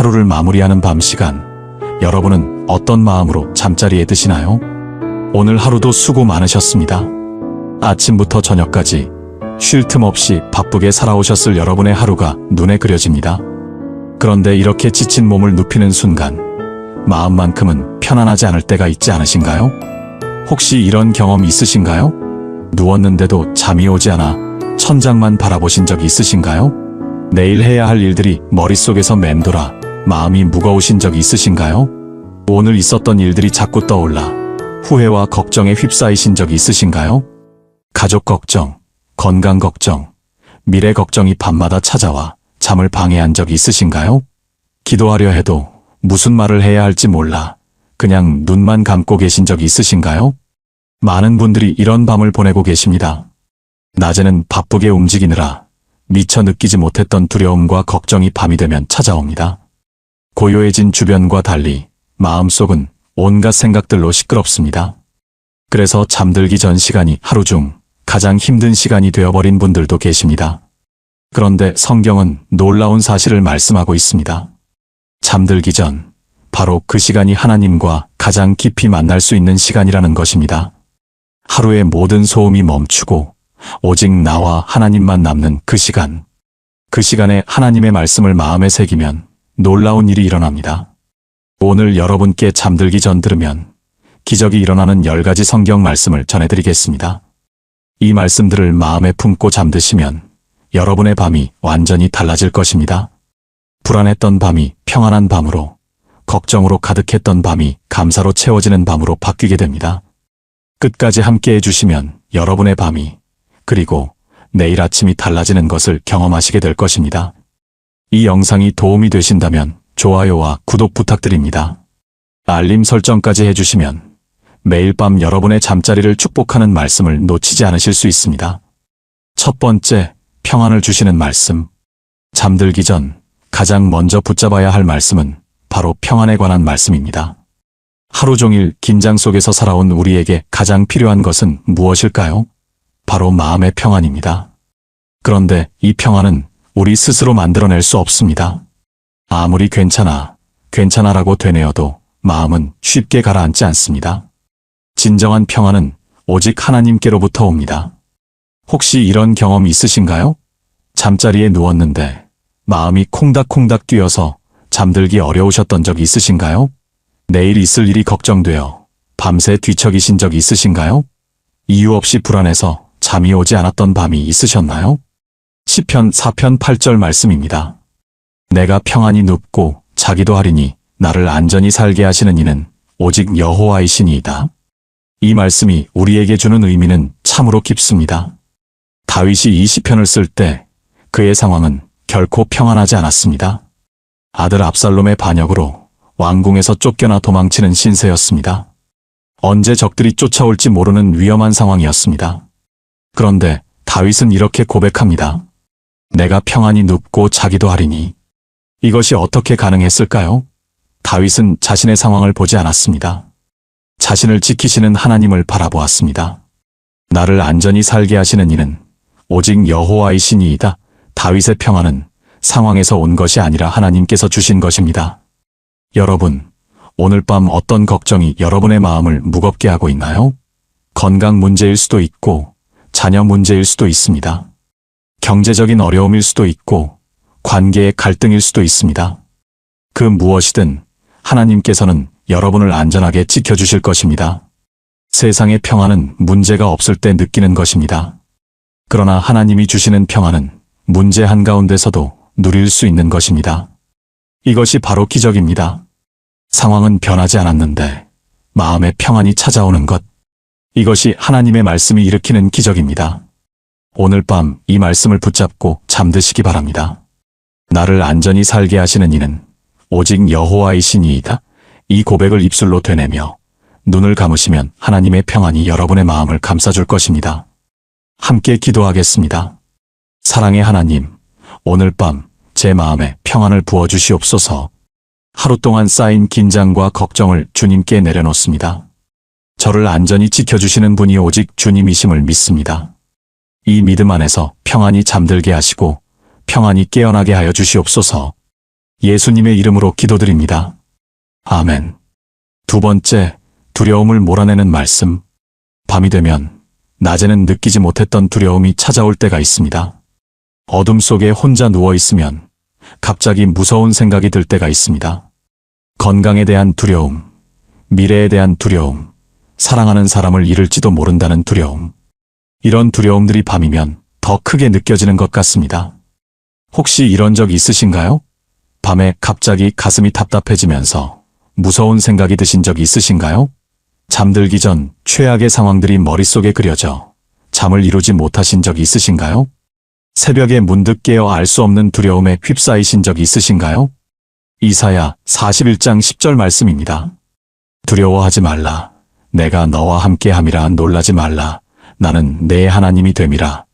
하루를 마무리하는 밤 시간, 여러분은 어떤 마음으로 잠자리에 드시나요? 오늘 하루도 수고 많으셨습니다. 아침부터 저녁까지 쉴 틈 없이 바쁘게 살아오셨을 여러분의 하루가 눈에 그려집니다. 그런데 이렇게 지친 몸을 눕히는 순간 마음만큼은 편안하지 않을 때가 있지 않으신가요? 혹시 이런 경험 있으신가요? 누웠는데도 잠이 오지 않아 천장만 바라보신 적 있으신가요? 내일 해야 할 일들이 머릿속에서 맴돌아 마음이 무거우신 적 있으신가요? 오늘 있었던 일들이 자꾸 떠올라 후회와 걱정에 휩싸이신 적 있으신가요? 가족 걱정, 건강 걱정, 미래 걱정이 밤마다 찾아와 잠을 방해한 적 있으신가요? 기도하려 해도 무슨 말을 해야 할지 몰라 그냥 눈만 감고 계신 적 있으신가요? 많은 분들이 이런 밤을 보내고 계십니다. 낮에는 바쁘게 움직이느라 미처 느끼지 못했던 두려움과 걱정이 밤이 되면 찾아옵니다. 고요해진 주변과 달리 마음속은 온갖 생각들로 시끄럽습니다. 그래서 잠들기 전 시간이 하루 중 가장 힘든 시간이 되어버린 분들도 계십니다. 그런데 성경은 놀라운 사실을 말씀하고 있습니다. 잠들기 전 바로 그 시간이 하나님과 가장 깊이 만날 수 있는 시간이라는 것입니다. 하루의 모든 소음이 멈추고 오직 나와 하나님만 남는 그 시간. 그 시간에 하나님의 말씀을 마음에 새기면 놀라운 일이 일어납니다. 오늘 여러분께 잠들기 전 들으면 기적이 일어나는 10가지 성경 말씀을 전해드리겠습니다. 이 말씀들을 마음에 품고 잠드시면 여러분의 밤이 완전히 달라질 것입니다. 불안했던 밤이 평안한 밤으로, 걱정으로 가득했던 밤이 감사로 채워지는 밤으로 바뀌게 됩니다. 끝까지 함께 해주시면 여러분의 밤이, 그리고 내일 아침이 달라지는 것을 경험하시게 될 것입니다. 이 영상이 도움이 되신다면 좋아요와 구독 부탁드립니다. 알림 설정까지 해주시면 매일 밤 여러분의 잠자리를 축복하는 말씀을 놓치지 않으실 수 있습니다. 첫 번째, 평안을 주시는 말씀. 잠들기 전 가장 먼저 붙잡아야 할 말씀은 바로 평안에 관한 말씀입니다. 하루 종일 긴장 속에서 살아온 우리에게 가장 필요한 것은 무엇일까요? 바로 마음의 평안입니다. 그런데 이 평안은 우리 스스로 만들어낼 수 없습니다. 아무리 괜찮아라고 되뇌어도 마음은 쉽게 가라앉지 않습니다. 진정한 평안은 오직 하나님께로부터 옵니다. 혹시 이런 경험 있으신가요? 잠자리에 누웠는데 마음이 콩닥콩닥 뛰어서 잠들기 어려우셨던 적 있으신가요? 내일 있을 일이 걱정되어 밤새 뒤척이신 적 있으신가요? 이유 없이 불안해서 잠이 오지 않았던 밤이 있으셨나요? 시편 4편 8절 말씀입니다. 내가 평안히 눕고 자기도 하리니 나를 안전히 살게 하시는 이는 오직 여호와이시니이다. 이 말씀이 우리에게 주는 의미는 참으로 깊습니다. 다윗이 이 시편을 쓸 때 그의 상황은 결코 평안하지 않았습니다. 아들 압살롬의 반역으로 왕궁에서 쫓겨나 도망치는 신세였습니다. 언제 적들이 쫓아올지 모르는 위험한 상황이었습니다. 그런데 다윗은 이렇게 고백합니다. 내가 평안히 눕고 자기도 하리니. 이것이 어떻게 가능했을까요? 다윗은 자신의 상황을 보지 않았습니다. 자신을 지키시는 하나님을 바라보았습니다. 나를 안전히 살게 하시는 이는 오직 여호와이시니이다. 다윗의 평안은 상황에서 온 것이 아니라 하나님께서 주신 것입니다. 여러분, 오늘 밤 어떤 걱정이 여러분의 마음을 무겁게 하고 있나요? 건강 문제일 수도 있고 자녀 문제일 수도 있습니다. 경제적인 어려움일 수도 있고 관계의 갈등일 수도 있습니다. 그 무엇이든 하나님께서는 여러분을 안전하게 지켜주실 것입니다. 세상의 평안은 문제가 없을 때 느끼는 것입니다. 그러나 하나님이 주시는 평안은 문제 한가운데서도 누릴 수 있는 것입니다. 이것이 바로 기적입니다. 상황은 변하지 않았는데 마음의 평안이 찾아오는 것. 이것이 하나님의 말씀이 일으키는 기적입니다. 오늘 밤 이 말씀을 붙잡고 잠드시기 바랍니다. 나를 안전히 살게 하시는 이는 오직 여호와이시니이다. 이 고백을 입술로 되뇌며 눈을 감으시면 하나님의 평안이 여러분의 마음을 감싸줄 것입니다. 함께 기도하겠습니다. 사랑의 하나님, 오늘 밤 제 마음에 평안을 부어주시옵소서. 하루 동안 쌓인 긴장과 걱정을 주님께 내려놓습니다. 저를 안전히 지켜주시는 분이 오직 주님이심을 믿습니다. 이 믿음 안에서 평안히 잠들게 하시고 평안히 깨어나게 하여 주시옵소서. 예수님의 이름으로 기도드립니다. 아멘. 두 번째, 두려움을 몰아내는 말씀. 밤이 되면 낮에는 느끼지 못했던 두려움이 찾아올 때가 있습니다. 어둠 속에 혼자 누워 있으면 갑자기 무서운 생각이 들 때가 있습니다. 건강에 대한 두려움, 미래에 대한 두려움, 사랑하는 사람을 잃을지도 모른다는 두려움. 이런 두려움들이 밤이면 더 크게 느껴지는 것 같습니다. 혹시 이런 적 있으신가요? 밤에 갑자기 가슴이 답답해지면서 무서운 생각이 드신 적 있으신가요? 잠들기 전 최악의 상황들이 머릿속에 그려져 잠을 이루지 못하신 적 있으신가요? 새벽에 문득 깨어 알 수 없는 두려움에 휩싸이신 적 있으신가요? 이사야 41장 10절 말씀입니다. 두려워하지 말라. 내가 너와 함께함이라. 놀라지 말라. 나는 내 하나님이 됨이라.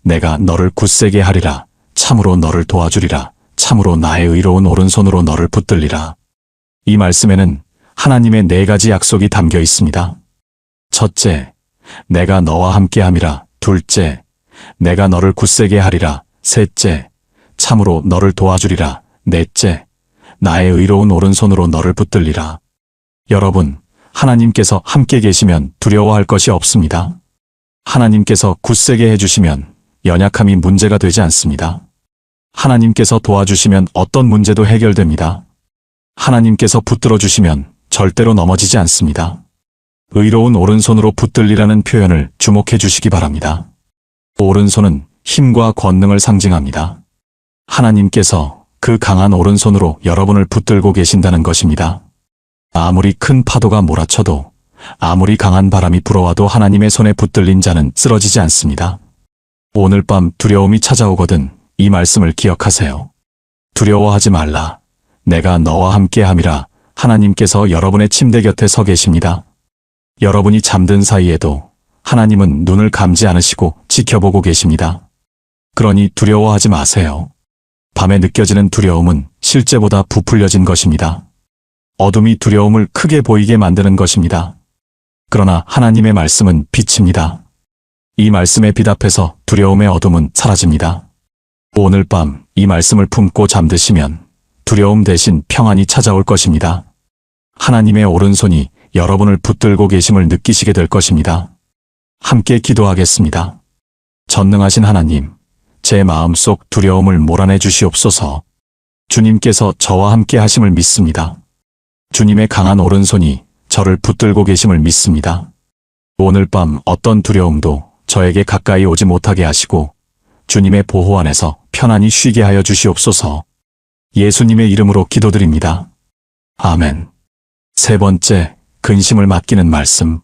내가 너를 굳세게 하리라. 참으로 너를 도와주리라. 참으로 나의 의로운 오른손으로 너를 붙들리라. 이 말씀에는 하나님의 4가지 약속이 담겨 있습니다. 첫째, 내가 너와 함께함이라. 둘째, 내가 너를 굳세게 하리라. 셋째, 참으로 너를 도와주리라. 넷째, 나의 의로운 오른손으로 너를 붙들리라. 여러분, 하나님께서 함께 계시면 두려워할 것이 없습니다. 하나님께서 굳세게 해주시면 연약함이 문제가 되지 않습니다. 하나님께서 도와주시면 어떤 문제도 해결됩니다. 하나님께서 붙들어 주시면 절대로 넘어지지 않습니다. 의로운 오른손으로 붙들리라는 표현을 주목해 주시기 바랍니다. 오른손은 힘과 권능을 상징합니다. 하나님께서 그 강한 오른손으로 여러분을 붙들고 계신다는 것입니다. 아무리 큰 파도가 몰아쳐도, 아무리 강한 바람이 불어와도 하나님의 손에 붙들린 자는 쓰러지지 않습니다. 오늘 밤 두려움이 찾아오거든 이 말씀을 기억하세요. 두려워하지 말라. 내가 너와 함께함이라. 하나님께서 여러분의 침대 곁에 서 계십니다. 여러분이 잠든 사이에도 하나님은 눈을 감지 않으시고 지켜보고 계십니다. 그러니 두려워하지 마세요. 밤에 느껴지는 두려움은 실제보다 부풀려진 것입니다. 어둠이 두려움을 크게 보이게 만드는 것입니다. 그러나 하나님의 말씀은 빛입니다. 이 말씀에 빛 앞에서 두려움의 어둠은 사라집니다. 오늘 밤 이 말씀을 품고 잠드시면 두려움 대신 평안이 찾아올 것입니다. 하나님의 오른손이 여러분을 붙들고 계심을 느끼시게 될 것입니다. 함께 기도하겠습니다. 전능하신 하나님, 제 마음속 두려움을 몰아내 주시옵소서. 주님께서 저와 함께 하심을 믿습니다. 주님의 강한 오른손이 저를 붙들고 계심을 믿습니다. 오늘 밤 어떤 두려움도 저에게 가까이 오지 못하게 하시고 주님의 보호 안에서 편안히 쉬게 하여 주시옵소서. 예수님의 이름으로 기도드립니다. 아멘. 세 번째, 근심을 맡기는 말씀.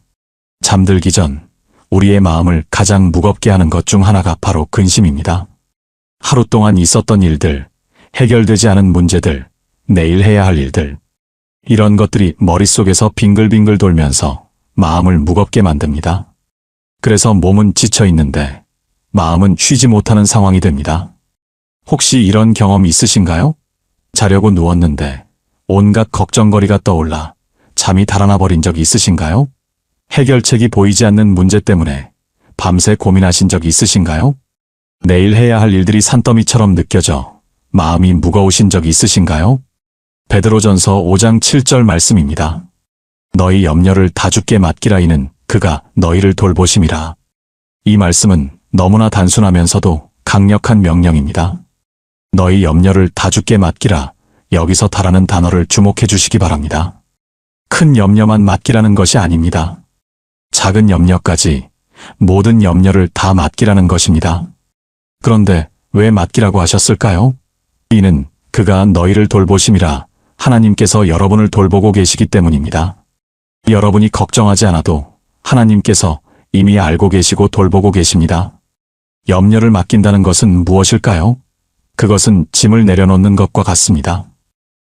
잠들기 전 우리의 마음을 가장 무겁게 하는 것 중 하나가 바로 근심입니다. 하루 동안 있었던 일들, 해결되지 않은 문제들, 내일 해야 할 일들, 이런 것들이 머릿속에서 빙글빙글 돌면서 마음을 무겁게 만듭니다. 그래서 몸은 지쳐 있는데 마음은 쉬지 못하는 상황이 됩니다. 혹시 이런 경험 있으신가요? 자려고 누웠는데 온갖 걱정거리가 떠올라 잠이 달아나 버린 적 있으신가요? 해결책이 보이지 않는 문제 때문에 밤새 고민하신 적 있으신가요? 내일 해야 할 일들이 산더미처럼 느껴져 마음이 무거우신 적 있으신가요? 베드로전서 5장 7절 말씀입니다. 너희 염려를 다 주께 맡기라. 이는 그가 너희를 돌보심이라. 이 말씀은 너무나 단순하면서도 강력한 명령입니다. 너희 염려를 다 주께 맡기라. 여기서 다라는 단어를 주목해 주시기 바랍니다. 큰 염려만 맡기라는 것이 아닙니다. 작은 염려까지 모든 염려를 다 맡기라는 것입니다. 그런데 왜 맡기라고 하셨을까요? 이는 그가 너희를 돌보심이라. 하나님께서 여러분을 돌보고 계시기 때문입니다. 여러분이 걱정하지 않아도 하나님께서 이미 알고 계시고 돌보고 계십니다. 염려를 맡긴다는 것은 무엇일까요? 그것은 짐을 내려놓는 것과 같습니다.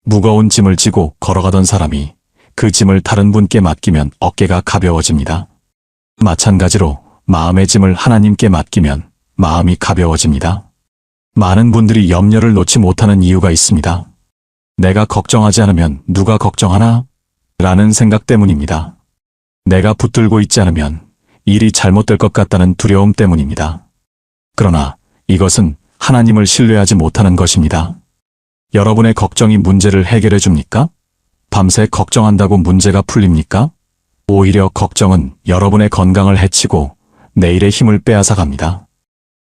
무거운 짐을 지고 걸어가던 사람이 그 짐을 다른 분께 맡기면 어깨가 가벼워집니다. 마찬가지로 마음의 짐을 하나님께 맡기면 마음이 가벼워집니다. 많은 분들이 염려를 놓지 못하는 이유가 있습니다. 내가 걱정하지 않으면 누가 걱정하나? 라는 생각 때문입니다. 내가 붙들고 있지 않으면 일이 잘못될 것 같다는 두려움 때문입니다. 그러나 이것은 하나님을 신뢰하지 못하는 것입니다. 여러분의 걱정이 문제를 해결해 줍니까? 밤새 걱정한다고 문제가 풀립니까? 오히려 걱정은 여러분의 건강을 해치고 내일의 힘을 빼앗아 갑니다.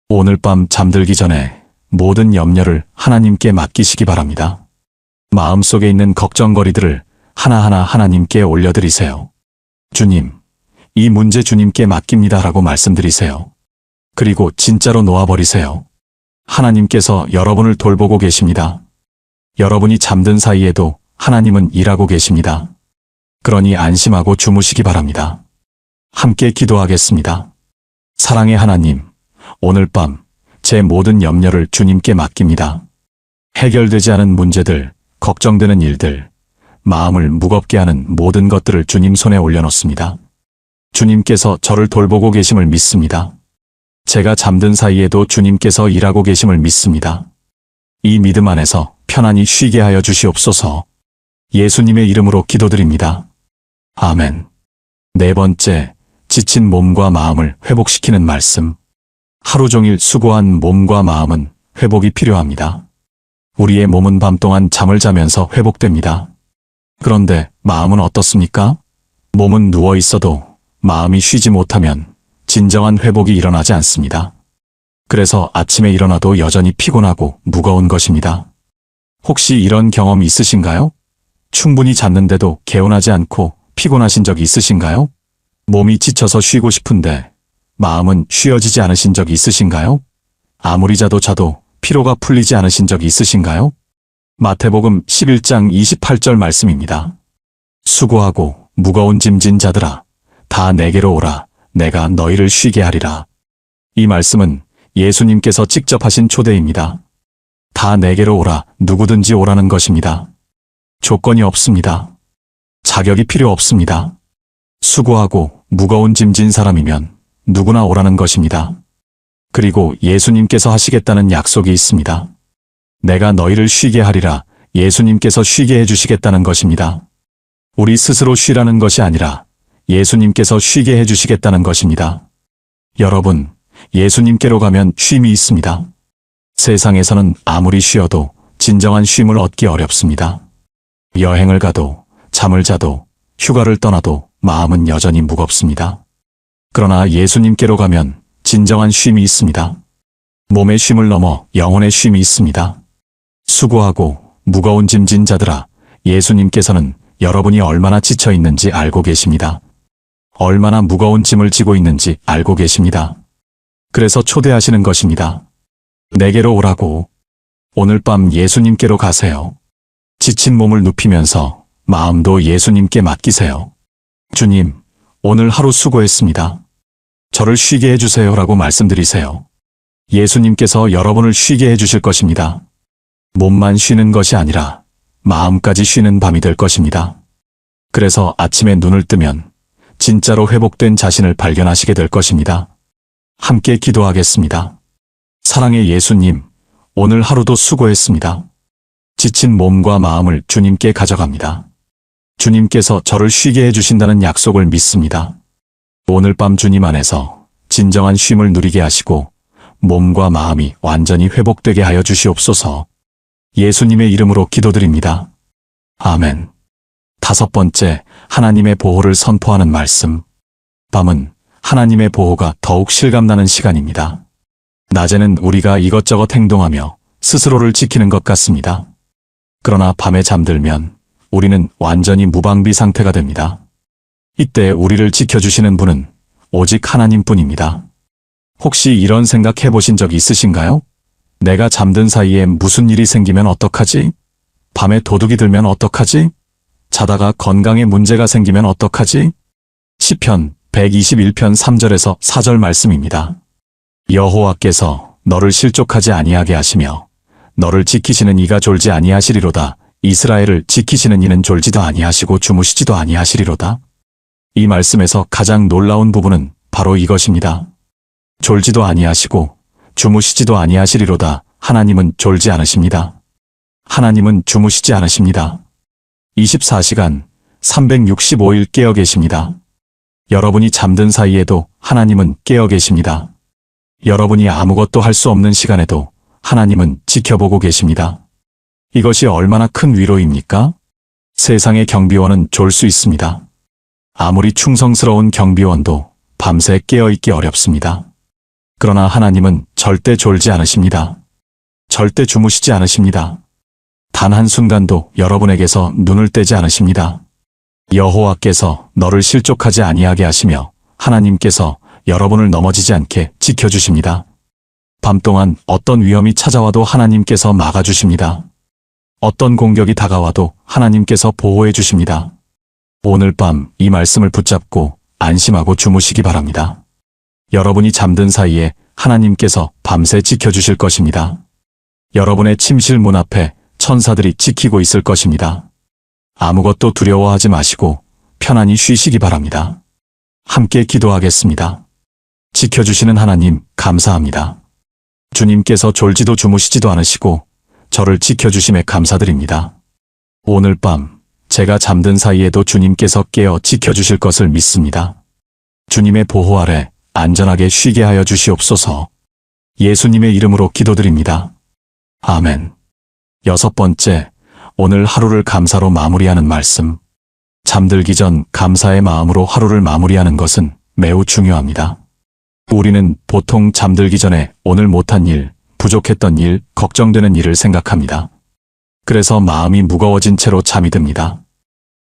오늘 밤 잠들기 전에 모든 염려를 하나님께 맡기시기 바랍니다. 마음속에 있는 걱정거리들을 하나하나 하나님께 올려드리세요. 주님, 이 문제 주님께 맡깁니다라고 말씀드리세요. 그리고 진짜로 놓아버리세요. 하나님께서 여러분을 돌보고 계십니다. 여러분이 잠든 사이에도 하나님은 일하고 계십니다. 그러니 안심하고 주무시기 바랍니다. 함께 기도하겠습니다. 사랑의 하나님, 오늘 밤 제 모든 염려를 주님께 맡깁니다. 해결되지 않은 문제들, 걱정되는 일들, 마음을 무겁게 하는 모든 것들을 주님 손에 올려놓습니다. 주님께서 저를 돌보고 계심을 믿습니다. 제가 잠든 사이에도 주님께서 일하고 계심을 믿습니다. 이 믿음 안에서 편안히 쉬게 하여 주시옵소서. 예수님의 이름으로 기도드립니다. 아멘. 네 번째, 지친 몸과 마음을 회복시키는 말씀. 하루 종일 수고한 몸과 마음은 회복이 필요합니다. 우리의 몸은 밤 동안 잠을 자면서 회복됩니다. 그런데 마음은 어떻습니까? 몸은 누워 있어도 마음이 쉬지 못하면 진정한 회복이 일어나지 않습니다. 그래서 아침에 일어나도 여전히 피곤하고 무거운 것입니다. 혹시 이런 경험 있으신가요? 충분히 잤는데도 개운하지 않고 피곤하신 적 있으신가요? 몸이 지쳐서 쉬고 싶은데 마음은 쉬어지지 않으신 적 있으신가요? 아무리 자도 피로가 풀리지 않으신 적 있으신가요? 마태복음 11장 28절 말씀입니다. 수고하고 무거운 짐진 자들아, 다 내게로 오라, 내가 너희를 쉬게 하리라. 이 말씀은 예수님께서 직접 하신 초대입니다. 다 내게로 오라, 누구든지 오라는 것입니다. 조건이 없습니다. 자격이 필요 없습니다. 수고하고 무거운 짐진 사람이면 누구나 오라는 것입니다. 그리고 예수님께서 하시겠다는 약속이 있습니다. 내가 너희를 쉬게 하리라. 예수님께서 쉬게 해주시겠다는 것입니다. 우리 스스로 쉬라는 것이 아니라 예수님께서 쉬게 해주시겠다는 것입니다. 여러분, 예수님께로 가면 쉼이 있습니다. 세상에서는 아무리 쉬어도 진정한 쉼을 얻기 어렵습니다. 여행을 가도, 잠을 자도, 휴가를 떠나도 마음은 여전히 무겁습니다. 그러나 예수님께로 가면 진정한 쉼이 있습니다. 몸의 쉼을 넘어 영혼의 쉼이 있습니다. 수고하고 무거운 짐진 자들아, 예수님께서는 여러분이 얼마나 지쳐 있는지 알고 계십니다. 얼마나 무거운 짐을 지고 있는지 알고 계십니다. 그래서 초대하시는 것입니다. 내게로 오라고. 오늘 밤 예수님께로 가세요. 지친 몸을 눕히면서 마음도 예수님께 맡기세요. 주님, 오늘 하루 수고했습니다. 저를 쉬게 해주세요라고 말씀드리세요. 예수님께서 여러분을 쉬게 해주실 것입니다. 몸만 쉬는 것이 아니라 마음까지 쉬는 밤이 될 것입니다. 그래서 아침에 눈을 뜨면 진짜로 회복된 자신을 발견하시게 될 것입니다. 함께 기도하겠습니다. 사랑의 예수님, 오늘 하루도 수고했습니다. 지친 몸과 마음을 주님께 가져갑니다. 주님께서 저를 쉬게 해주신다는 약속을 믿습니다. 오늘 밤 주님 안에서 진정한 쉼을 누리게 하시고 몸과 마음이 완전히 회복되게 하여 주시옵소서. 예수님의 이름으로 기도드립니다. 아멘. 다섯 번째, 하나님의 보호를 선포하는 말씀. 밤은 하나님의 보호가 더욱 실감나는 시간입니다. 낮에는 우리가 이것저것 행동하며 스스로를 지키는 것 같습니다. 그러나 밤에 잠들면 우리는 완전히 무방비 상태가 됩니다. 이때 우리를 지켜주시는 분은 오직 하나님뿐입니다. 혹시 이런 생각 해보신 적 있으신가요? 내가 잠든 사이에 무슨 일이 생기면 어떡하지? 밤에 도둑이 들면 어떡하지? 자다가 건강에 문제가 생기면 어떡하지? 시편 121편 3절에서 4절 말씀입니다. 여호와께서 너를 실족하지 아니하게 하시며 너를 지키시는 이가 졸지 아니하시리로다. 이스라엘을 지키시는 이는 졸지도 아니하시고 주무시지도 아니하시리로다. 이 말씀에서 가장 놀라운 부분은 바로 이것입니다. 졸지도 아니하시고 주무시지도 아니하시리로다. 하나님은 졸지 않으십니다. 하나님은 주무시지 않으십니다. 24시간 365일 깨어 계십니다. 여러분이 잠든 사이에도 하나님은 깨어 계십니다. 여러분이 아무것도 할 수 없는 시간에도 하나님은 지켜보고 계십니다. 이것이 얼마나 큰 위로입니까? 세상의 경비원은 졸 수 있습니다. 아무리 충성스러운 경비원도 밤새 깨어있기 어렵습니다. 그러나 하나님은 절대 졸지 않으십니다. 절대 주무시지 않으십니다. 단 한순간도 여러분에게서 눈을 떼지 않으십니다. 여호와께서 너를 실족하지 아니하게 하시며 하나님께서 여러분을 넘어지지 않게 지켜주십니다. 밤 동안 어떤 위험이 찾아와도 하나님께서 막아주십니다. 어떤 공격이 다가와도 하나님께서 보호해 주십니다. 오늘 밤 이 말씀을 붙잡고 안심하고 주무시기 바랍니다. 여러분이 잠든 사이에 하나님께서 밤새 지켜주실 것입니다. 여러분의 침실 문 앞에 천사들이 지키고 있을 것입니다. 아무것도 두려워하지 마시고 편안히 쉬시기 바랍니다. 함께 기도하겠습니다. 지켜주시는 하나님 감사합니다. 주님께서 졸지도 주무시지도 않으시고 저를 지켜주심에 감사드립니다. 오늘 밤 제가 잠든 사이에도 주님께서 깨어 지켜주실 것을 믿습니다. 주님의 보호 아래 안전하게 쉬게 하여 주시옵소서. 예수님의 이름으로 기도드립니다. 아멘. 6번째, 오늘 하루를 감사로 마무리하는 말씀. 잠들기 전 감사의 마음으로 하루를 마무리하는 것은 매우 중요합니다. 우리는 보통 잠들기 전에 오늘 못한 일, 부족했던 일, 걱정되는 일을 생각합니다. 그래서 마음이 무거워진 채로 잠이 듭니다.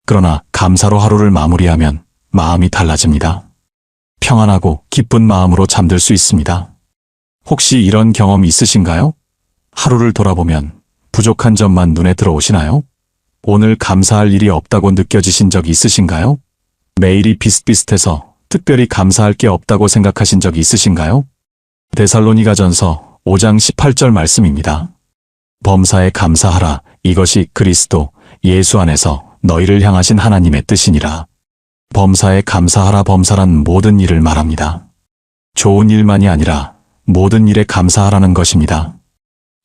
그러나 감사로 하루를 마무리하면 마음이 달라집니다. 평안하고 기쁜 마음으로 잠들 수 있습니다. 혹시 이런 경험 있으신가요? 하루를 돌아보면 부족한 점만 눈에 들어오시나요? 오늘 감사할 일이 없다고 느껴지신 적 있으신가요? 매일이 비슷비슷해서 특별히 감사할 게 없다고 생각하신 적 있으신가요? 데살로니가전서 5장 18절 말씀입니다. 범사에 감사하라. 이것이 그리스도 예수 안에서 너희를 향하신 하나님의 뜻이니라. 범사에 감사하라. 범사란 모든 일을 말합니다. 좋은 일만이 아니라 모든 일에 감사하라는 것입니다.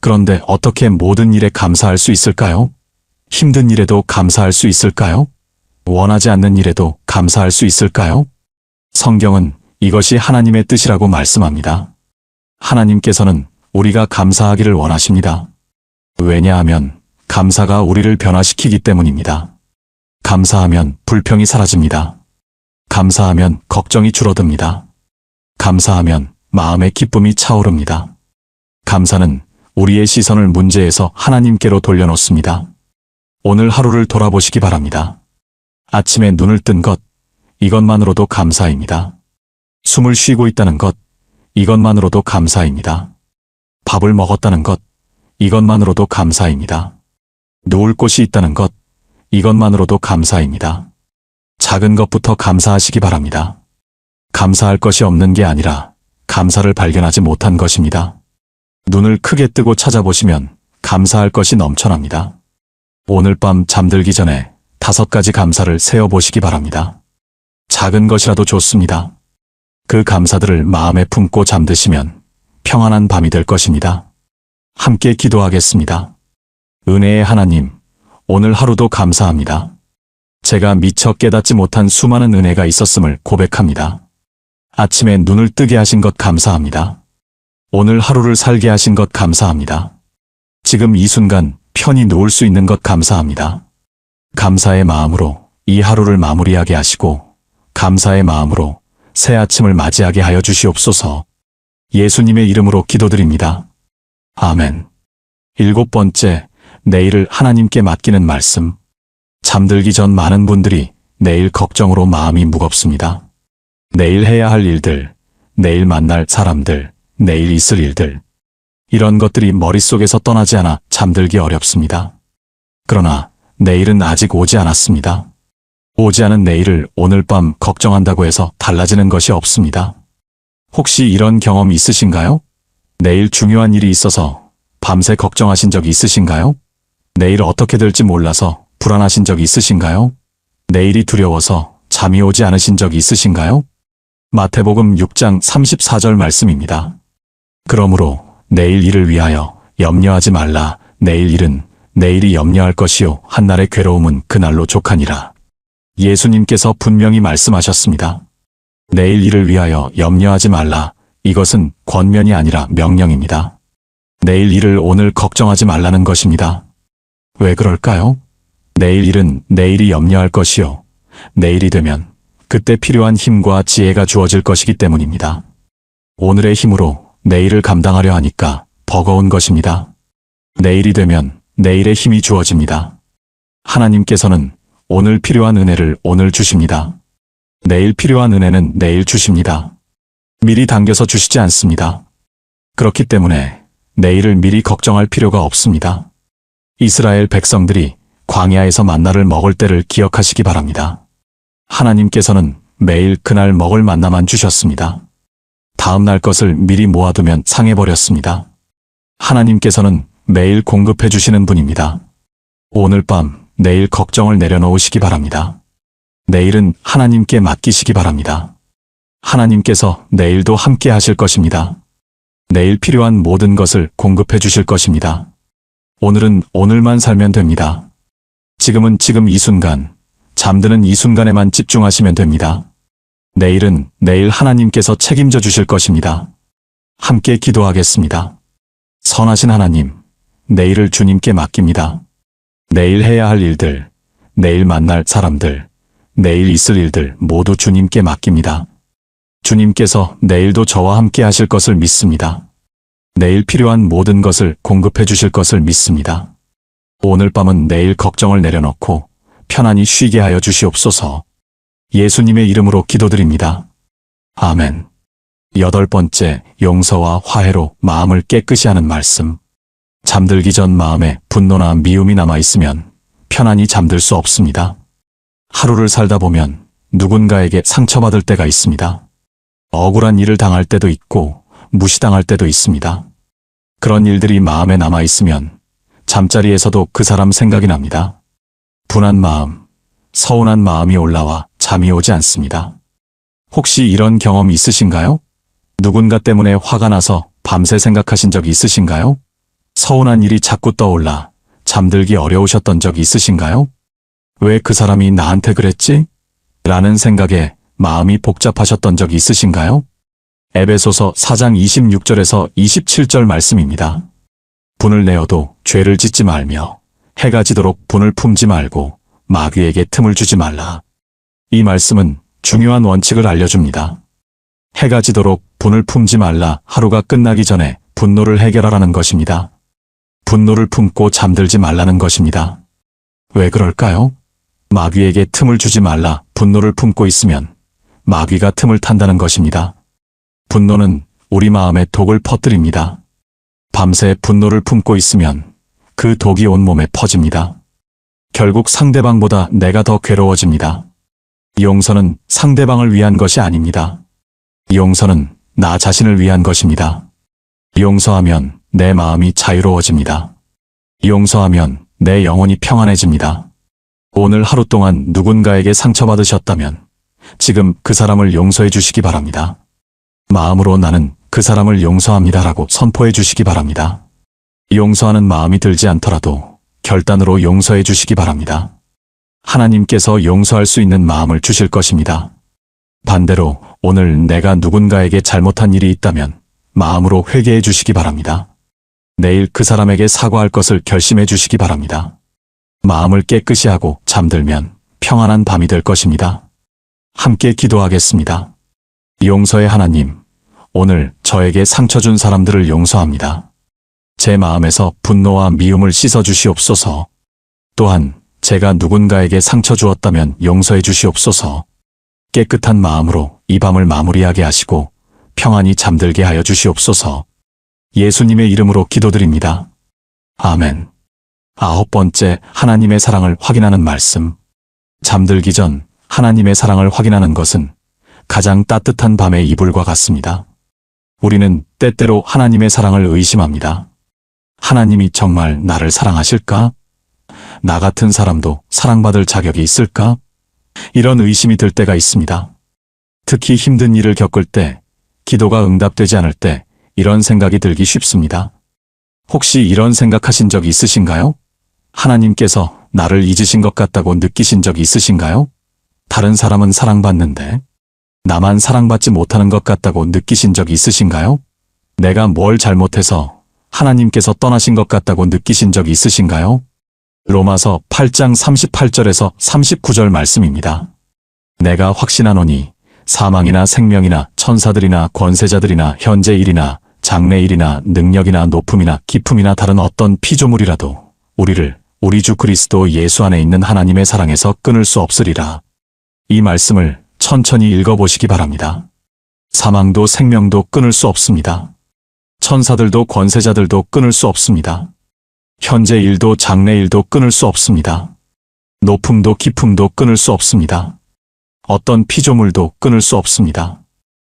그런데 어떻게 모든 일에 감사할 수 있을까요? 힘든 일에도 감사할 수 있을까요? 원하지 않는 일에도 감사할 수 있을까요? 성경은 이것이 하나님의 뜻이라고 말씀합니다. 하나님께서는 우리가 감사하기를 원하십니다. 왜냐하면 감사가 우리를 변화시키기 때문입니다. 감사하면 불평이 사라집니다. 감사하면 걱정이 줄어듭니다. 감사하면 마음의 기쁨이 차오릅니다. 감사는 우리의 시선을 문제에서 하나님께로 돌려놓습니다. 오늘 하루를 돌아보시기 바랍니다. 아침에 눈을 뜬 것, 이것만으로도 감사입니다. 숨을 쉬고 있다는 것, 이것만으로도 감사입니다. 밥을 먹었다는 것, 이것만으로도 감사입니다. 누울 곳이 있다는 것, 이것만으로도 감사입니다. 작은 것부터 감사하시기 바랍니다. 감사할 것이 없는 게 아니라 감사를 발견하지 못한 것입니다. 눈을 크게 뜨고 찾아보시면 감사할 것이 넘쳐납니다. 오늘 밤 잠들기 전에 5가지 감사를 세어보시기 바랍니다. 작은 것이라도 좋습니다. 그 감사들을 마음에 품고 잠드시면 평안한 밤이 될 것입니다. 함께 기도하겠습니다. 은혜의 하나님, 오늘 하루도 감사합니다. 제가 미처 깨닫지 못한 수많은 은혜가 있었음을 고백합니다. 아침에 눈을 뜨게 하신 것 감사합니다. 오늘 하루를 살게 하신 것 감사합니다. 지금 이 순간 편히 누울 수 있는 것 감사합니다. 감사의 마음으로 이 하루를 마무리하게 하시고 감사의 마음으로 새 아침을 맞이하게 하여 주시옵소서. 예수님의 이름으로 기도드립니다. 아멘. 7번째, 내일을 하나님께 맡기는 말씀. 잠들기 전 많은 분들이 내일 걱정으로 마음이 무겁습니다. 내일 해야 할 일들, 내일 만날 사람들, 내일 있을 일들. 이런 것들이 머릿속에서 떠나지 않아 잠들기 어렵습니다. 그러나 내일은 아직 오지 않았습니다. 오지 않은 내일을 오늘 밤 걱정한다고 해서 달라지는 것이 없습니다. 혹시 이런 경험 있으신가요? 내일 중요한 일이 있어서 밤새 걱정하신 적 있으신가요? 내일 어떻게 될지 몰라서 불안하신 적 있으신가요? 내일이 두려워서 잠이 오지 않으신 적 있으신가요? 마태복음 6장 34절 말씀입니다. 그러므로 내일 일을 위하여 염려하지 말라. 내일 일은 내일이 염려할 것이요 한날의 괴로움은 그날로 족하니라. 예수님께서 분명히 말씀하셨습니다. 내일 일을 위하여 염려하지 말라. 이것은 권면이 아니라 명령입니다. 내일 일을 오늘 걱정하지 말라는 것입니다. 왜 그럴까요? 내일 일은 내일이 염려할 것이요. 내일이 되면 그때 필요한 힘과 지혜가 주어질 것이기 때문입니다. 오늘의 힘으로 내일을 감당하려 하니까 버거운 것입니다. 내일이 되면 내일의 힘이 주어집니다. 하나님께서는 오늘 필요한 은혜를 오늘 주십니다. 내일 필요한 은혜는 내일 주십니다. 미리 당겨서 주시지 않습니다. 그렇기 때문에 내일을 미리 걱정할 필요가 없습니다. 이스라엘 백성들이 광야에서 만나를 먹을 때를 기억하시기 바랍니다. 하나님께서는 매일 그날 먹을 만나만 주셨습니다. 다음 날 것을 미리 모아두면 상해버렸습니다. 하나님께서는 매일 공급해 주시는 분입니다. 오늘 밤 내일 걱정을 내려놓으시기 바랍니다. 내일은 하나님께 맡기시기 바랍니다. 하나님께서 내일도 함께 하실 것입니다. 내일 필요한 모든 것을 공급해 주실 것입니다. 오늘은 오늘만 살면 됩니다. 지금은 지금 이 순간, 잠드는 이 순간에만 집중하시면 됩니다. 내일은 내일 하나님께서 책임져 주실 것입니다. 함께 기도하겠습니다. 선하신 하나님, 내일을 주님께 맡깁니다. 내일 해야 할 일들, 내일 만날 사람들, 내일 있을 일들 모두 주님께 맡깁니다. 주님께서 내일도 저와 함께 하실 것을 믿습니다. 내일 필요한 모든 것을 공급해 주실 것을 믿습니다. 오늘 밤은 내일 걱정을 내려놓고 편안히 쉬게 하여 주시옵소서. 예수님의 이름으로 기도드립니다. 아멘. 8번째, 용서와 화해로 마음을 깨끗이 하는 말씀. 잠들기 전 마음에 분노나 미움이 남아있으면 편안히 잠들 수 없습니다. 하루를 살다 보면 누군가에게 상처받을 때가 있습니다. 억울한 일을 당할 때도 있고 무시당할 때도 있습니다. 그런 일들이 마음에 남아있으면 잠자리에서도 그 사람 생각이 납니다. 분한 마음, 서운한 마음이 올라와 잠이 오지 않습니다. 혹시 이런 경험 있으신가요? 누군가 때문에 화가 나서 밤새 생각하신 적 있으신가요? 서운한 일이 자꾸 떠올라 잠들기 어려우셨던 적 있으신가요? 왜 그 사람이 나한테 그랬지? 라는 생각에 마음이 복잡하셨던 적 있으신가요? 에베소서 4장 26절에서 27절 말씀입니다. 분을 내어도 죄를 짓지 말며 해가 지도록 분을 품지 말고 마귀에게 틈을 주지 말라. 이 말씀은 중요한 원칙을 알려줍니다. 해가 지도록 분을 품지 말라. 하루가 끝나기 전에 분노를 해결하라는 것입니다. 분노를 품고 잠들지 말라는 것입니다. 왜 그럴까요? 마귀에게 틈을 주지 말라. 분노를 품고 있으면 마귀가 틈을 탄다는 것입니다. 분노는 우리 마음에 독을 퍼뜨립니다. 밤새 분노를 품고 있으면 그 독이 온몸에 퍼집니다. 결국 상대방보다 내가 더 괴로워집니다. 용서는 상대방을 위한 것이 아닙니다. 용서는 나 자신을 위한 것입니다. 용서하면 내 마음이 자유로워집니다. 용서하면 내 영혼이 평안해집니다. 오늘 하루 동안 누군가에게 상처받으셨다면 지금 그 사람을 용서해 주시기 바랍니다. 마음으로 나는 그 사람을 용서합니다라고 선포해 주시기 바랍니다. 용서하는 마음이 들지 않더라도 결단으로 용서해 주시기 바랍니다. 하나님께서 용서할 수 있는 마음을 주실 것입니다. 반대로 오늘 내가 누군가에게 잘못한 일이 있다면 마음으로 회개해 주시기 바랍니다. 내일 그 사람에게 사과할 것을 결심해 주시기 바랍니다. 마음을 깨끗이 하고 잠들면 평안한 밤이 될 것입니다. 함께 기도하겠습니다. 용서의 하나님, 오늘 저에게 상처 준 사람들을 용서합니다. 제 마음에서 분노와 미움을 씻어 주시옵소서. 또한 제가 누군가에게 상처 주었다면 용서해 주시옵소서. 깨끗한 마음으로 이 밤을 마무리하게 하시고 평안히 잠들게 하여 주시옵소서. 예수님의 이름으로 기도드립니다. 아멘. 9번째, 하나님의 사랑을 확인하는 말씀. 잠들기 전 하나님의 사랑을 확인하는 것은 가장 따뜻한 밤의 이불과 같습니다. 우리는 때때로 하나님의 사랑을 의심합니다. 하나님이 정말 나를 사랑하실까? 나 같은 사람도 사랑받을 자격이 있을까? 이런 의심이 들 때가 있습니다. 특히 힘든 일을 겪을 때, 기도가 응답되지 않을 때 이런 생각이 들기 쉽습니다. 혹시 이런 생각하신 적 있으신가요? 하나님께서 나를 잊으신 것 같다고 느끼신 적 있으신가요? 다른 사람은 사랑받는데 나만 사랑받지 못하는 것 같다고 느끼신 적 있으신가요? 내가 뭘 잘못해서 하나님께서 떠나신 것 같다고 느끼신 적 있으신가요? 로마서 8장 38절에서 39절 말씀입니다. 내가 확신하노니 사망이나 생명이나 천사들이나 권세자들이나 현재 일이나 장래 일이나 능력이나 높음이나 깊음이나 다른 어떤 피조물이라도 우리를 우리 주 그리스도 예수 안에 있는 하나님의 사랑에서 끊을 수 없으리라. 이 말씀을 천천히 읽어보시기 바랍니다. 사망도 생명도 끊을 수 없습니다. 천사들도 권세자들도 끊을 수 없습니다. 현재 일도 장래 일도 끊을 수 없습니다. 높음도 깊음도 끊을 수 없습니다. 어떤 피조물도 끊을 수 없습니다.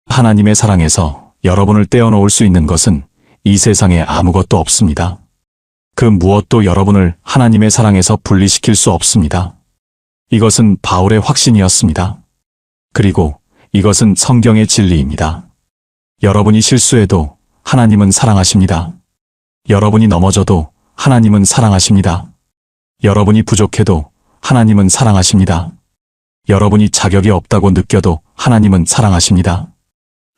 하나님의 사랑에서 여러분을 떼어놓을 수 있는 것은 이 세상에 아무것도 없습니다. 그 무엇도 여러분을 하나님의 사랑에서 분리시킬 수 없습니다. 이것은 바울의 확신이었습니다. 그리고 이것은 성경의 진리입니다. 여러분이 실수해도 하나님은 사랑하십니다. 여러분이 넘어져도 하나님은 사랑하십니다. 여러분이 부족해도 하나님은 사랑하십니다. 여러분이 자격이 없다고 느껴도 하나님은 사랑하십니다.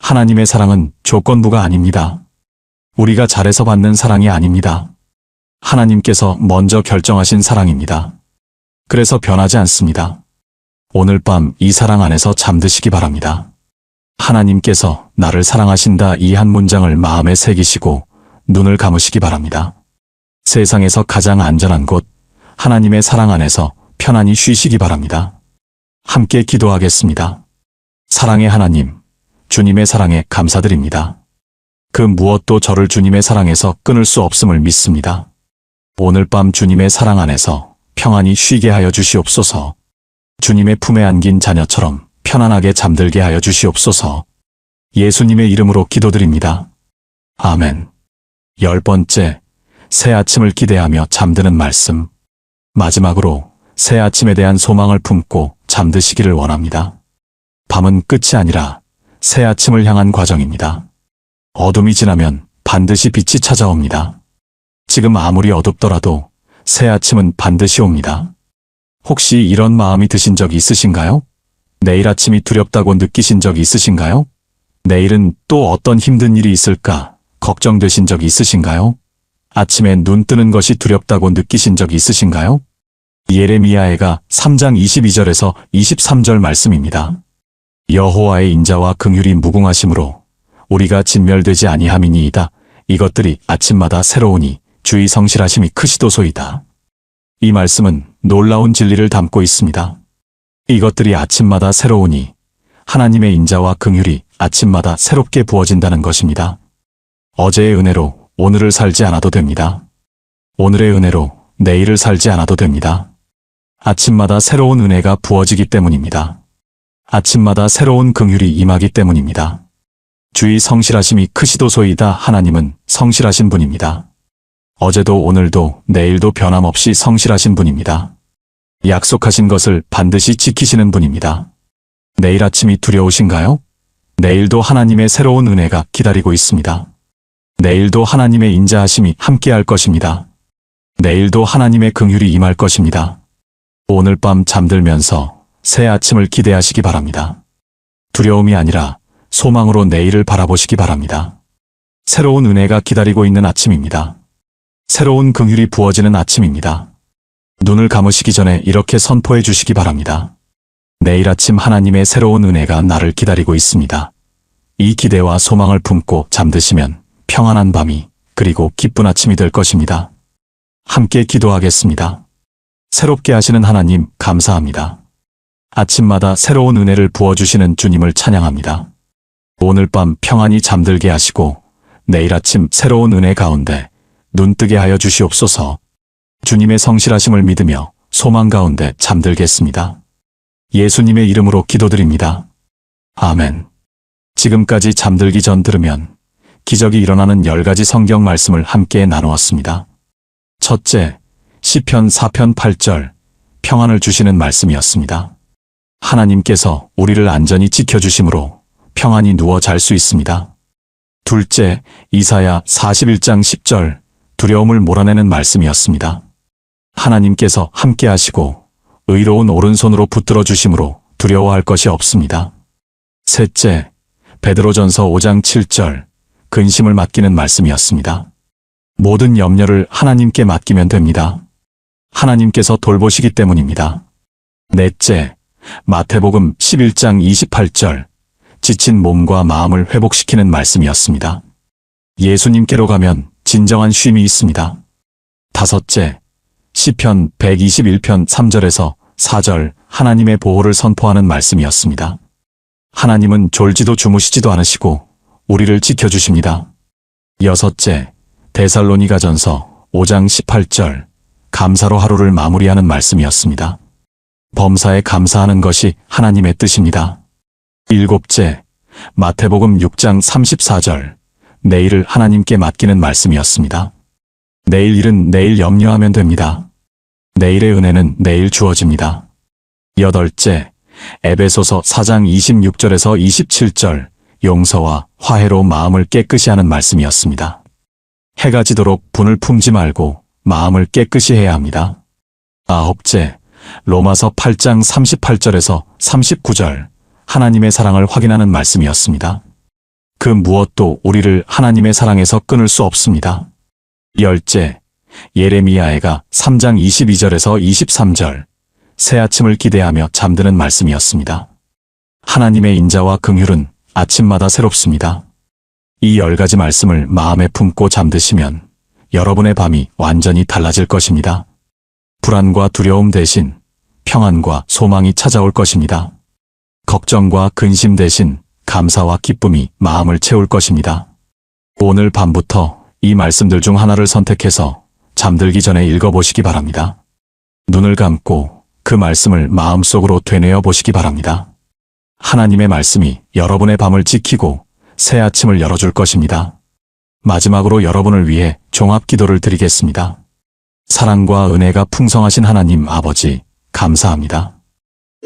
하나님의 사랑은 조건부가 아닙니다. 우리가 잘해서 받는 사랑이 아닙니다. 하나님께서 먼저 결정하신 사랑입니다. 그래서 변하지 않습니다. 오늘 밤 이 사랑 안에서 잠드시기 바랍니다. 하나님께서 나를 사랑하신다 이 한 문장을 마음에 새기시고 눈을 감으시기 바랍니다. 세상에서 가장 안전한 곳, 하나님의 사랑 안에서 편안히 쉬시기 바랍니다. 함께 기도하겠습니다. 사랑의 하나님, 주님의 사랑에 감사드립니다. 그 무엇도 저를 주님의 사랑에서 끊을 수 없음을 믿습니다. 오늘 밤 주님의 사랑 안에서 평안히 쉬게 하여 주시옵소서. 주님의 품에 안긴 자녀처럼 편안하게 잠들게 하여 주시옵소서. 예수님의 이름으로 기도드립니다. 아멘. 10번째, 새 아침을 기대하며 잠드는 말씀. 마지막으로 새 아침에 대한 소망을 품고 잠드시기를 원합니다. 밤은 끝이 아니라 새 아침을 향한 과정입니다. 어둠이 지나면 반드시 빛이 찾아옵니다. 지금 아무리 어둡더라도 새 아침은 반드시 옵니다. 혹시 이런 마음이 드신 적이 있으신가요? 내일 아침이 두렵다고 느끼신 적이 있으신가요? 내일은 또 어떤 힘든 일이 있을까 걱정되신 적이 있으신가요? 아침에 눈 뜨는 것이 두렵다고 느끼신 적이 있으신가요? 예레미야해가 3장 22절에서 23절 말씀입니다. 여호와의 인자와 긍휼이 무궁하심으로 우리가 진멸되지 아니함이니이다. 이것들이 아침마다 새로우니 주의 성실하심이 크시도소이다. 이 말씀은 놀라운 진리를 담고 있습니다. 이것들이 아침마다 새로우니 하나님의 인자와 긍휼이 아침마다 새롭게 부어진다는 것입니다. 어제의 은혜로 오늘을 살지 않아도 됩니다. 오늘의 은혜로 내일을 살지 않아도 됩니다. 아침마다 새로운 은혜가 부어지기 때문입니다. 아침마다 새로운 긍휼이 임하기 때문입니다. 주의 성실하심이 크시도소이다. 하나님은 성실하신 분입니다. 어제도 오늘도 내일도 변함없이 성실하신 분입니다. 약속하신 것을 반드시 지키시는 분입니다. 내일 아침이 두려우신가요? 내일도 하나님의 새로운 은혜가 기다리고 있습니다. 내일도 하나님의 인자하심이 함께할 것입니다. 내일도 하나님의 긍휼이 임할 것입니다. 오늘 밤 잠들면서 새 아침을 기대하시기 바랍니다. 두려움이 아니라 소망으로 내일을 바라보시기 바랍니다. 새로운 은혜가 기다리고 있는 아침입니다. 새로운 긍휼이 부어지는 아침입니다. 눈을 감으시기 전에 이렇게 선포해 주시기 바랍니다. 내일 아침 하나님의 새로운 은혜가 나를 기다리고 있습니다. 이 기대와 소망을 품고 잠드시면 평안한 밤이 그리고 기쁜 아침이 될 것입니다. 함께 기도하겠습니다. 새롭게 하시는 하나님 감사합니다. 아침마다 새로운 은혜를 부어주시는 주님을 찬양합니다. 오늘 밤 평안히 잠들게 하시고 내일 아침 새로운 은혜 가운데 눈뜨게 하여 주시옵소서. 주님의 성실하심을 믿으며 소망 가운데 잠들겠습니다. 예수님의 이름으로 기도드립니다. 아멘. 지금까지 잠들기 전 들으면 기적이 일어나는 10가지 성경 말씀을 함께 나누었습니다. 첫째, 시편 4편 8절, 평안을 주시는 말씀이었습니다. 하나님께서 우리를 안전히 지켜주심으로 평안히 누워 잘 수 있습니다. 둘째, 이사야 41장 10절, 두려움을 몰아내는 말씀이었습니다. 하나님께서 함께 하시고 의로운 오른손으로 붙들어 주심으로 두려워할 것이 없습니다. 셋째, 베드로전서 5장 7절, 근심을 맡기는 말씀이었습니다. 모든 염려를 하나님께 맡기면 됩니다. 하나님께서 돌보시기 때문입니다. 넷째, 마태복음 11장 28절, 지친 몸과 마음을 회복시키는 말씀이었습니다. 예수님께로 가면 진정한 쉼이 있습니다. 다섯째, 시편 121편 3절에서 4절, 하나님의 보호를 선포하는 말씀이었습니다. 하나님은 졸지도 주무시지도 않으시고 우리를 지켜주십니다. 여섯째, 데살로니가전서 5장 18절, 감사로 하루를 마무리하는 말씀이었습니다. 범사에 감사하는 것이 하나님의 뜻입니다. 일곱째, 마태복음 6장 34절, 내일을 하나님께 맡기는 말씀이었습니다. 내일 일은 내일 염려하면 됩니다. 내일의 은혜는 내일 주어집니다. 여덟째, 에베소서 4장 26절에서 27절, 용서와 화해로 마음을 깨끗이 하는 말씀이었습니다. 해가 지도록 분을 품지 말고 마음을 깨끗이 해야 합니다. 아홉째, 로마서 8장 38절에서 39절, 하나님의 사랑을 확인하는 말씀이었습니다. 그 무엇도 우리를 하나님의 사랑에서 끊을 수 없습니다. 열째, 예레미야애가 3장 22절에서 23절, 새 아침을 기대하며 잠드는 말씀이었습니다. 하나님의 인자와 긍휼은 아침마다 새롭습니다. 이 10가지 말씀을 마음에 품고 잠드시면 여러분의 밤이 완전히 달라질 것입니다. 불안과 두려움 대신 평안과 소망이 찾아올 것입니다. 걱정과 근심 대신 감사와 기쁨이 마음을 채울 것입니다. 오늘 밤부터 이 말씀들 중 하나를 선택해서 잠들기 전에 읽어보시기 바랍니다. 눈을 감고 그 말씀을 마음속으로 되뇌어 보시기 바랍니다. 하나님의 말씀이 여러분의 밤을 지키고 새 아침을 열어줄 것입니다. 마지막으로 여러분을 위해 종합 기도를 드리겠습니다. 사랑과 은혜가 풍성하신 하나님 아버지, 감사합니다.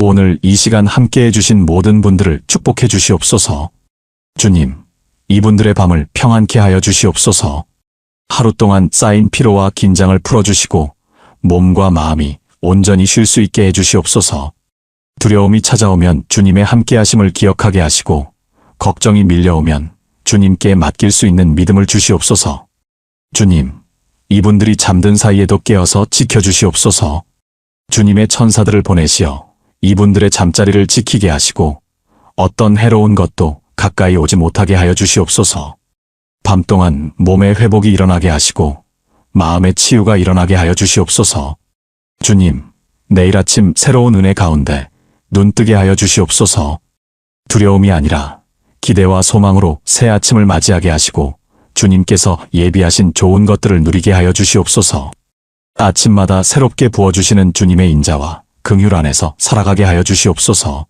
오늘 이 시간 함께 해주신 모든 분들을 축복해 주시옵소서. 주님, 이분들의 밤을 평안케 하여 주시옵소서. 하루 동안 쌓인 피로와 긴장을 풀어주시고 몸과 마음이 온전히 쉴 수 있게 해주시옵소서. 두려움이 찾아오면 주님의 함께하심을 기억하게 하시고 걱정이 밀려오면 주님께 맡길 수 있는 믿음을 주시옵소서. 주님, 이분들이 잠든 사이에도 깨어서 지켜주시옵소서. 주님의 천사들을 보내시어 이분들의 잠자리를 지키게 하시고 어떤 해로운 것도 가까이 오지 못하게 하여 주시옵소서. 밤 동안 몸의 회복이 일어나게 하시고 마음의 치유가 일어나게 하여 주시옵소서. 주님, 내일 아침 새로운 은혜 가운데 눈뜨게 하여 주시옵소서. 두려움이 아니라 기대와 소망으로 새 아침을 맞이하게 하시고 주님께서 예비하신 좋은 것들을 누리게 하여 주시옵소서. 아침마다 새롭게 부어주시는 주님의 인자와 긍휼 안에서 살아가게 하여 주시옵소서.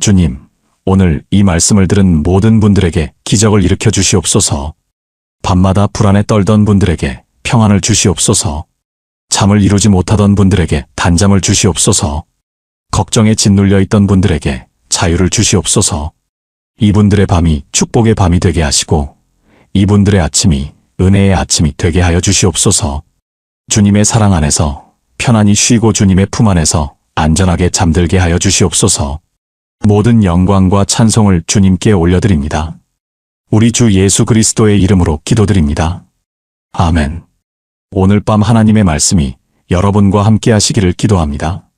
주님, 오늘 이 말씀을 들은 모든 분들에게 기적을 일으켜 주시옵소서. 밤마다 불안에 떨던 분들에게 평안을 주시옵소서. 잠을 이루지 못하던 분들에게 단잠을 주시옵소서. 걱정에 짓눌려 있던 분들에게 자유를 주시옵소서. 이분들의 밤이 축복의 밤이 되게 하시고 이분들의 아침이 은혜의 아침이 되게 하여 주시옵소서. 주님의 사랑 안에서 편안히 쉬고 주님의 품 안에서 안전하게 잠들게 하여 주시옵소서. 모든 영광과 찬송을 주님께 올려드립니다. 우리 주 예수 그리스도의 이름으로 기도드립니다. 아멘. 오늘 밤 하나님의 말씀이 여러분과 함께 하시기를 기도합니다.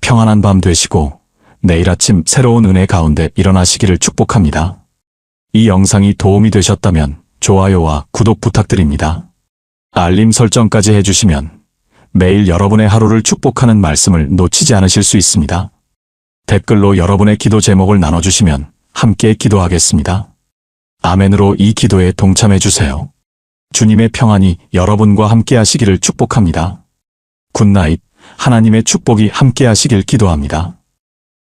평안한 밤 되시고 내일 아침 새로운 은혜 가운데 일어나시기를 축복합니다. 이 영상이 도움이 되셨다면 좋아요와 구독 부탁드립니다. 알림 설정까지 해주시면 매일 여러분의 하루를 축복하는 말씀을 놓치지 않으실 수 있습니다. 댓글로 여러분의 기도 제목을 나눠주시면 함께 기도하겠습니다. 아멘으로 이 기도에 동참해 주세요. 주님의 평안이 여러분과 함께 하시기를 축복합니다. 굿나잇, 하나님의 축복이 함께 하시길 기도합니다.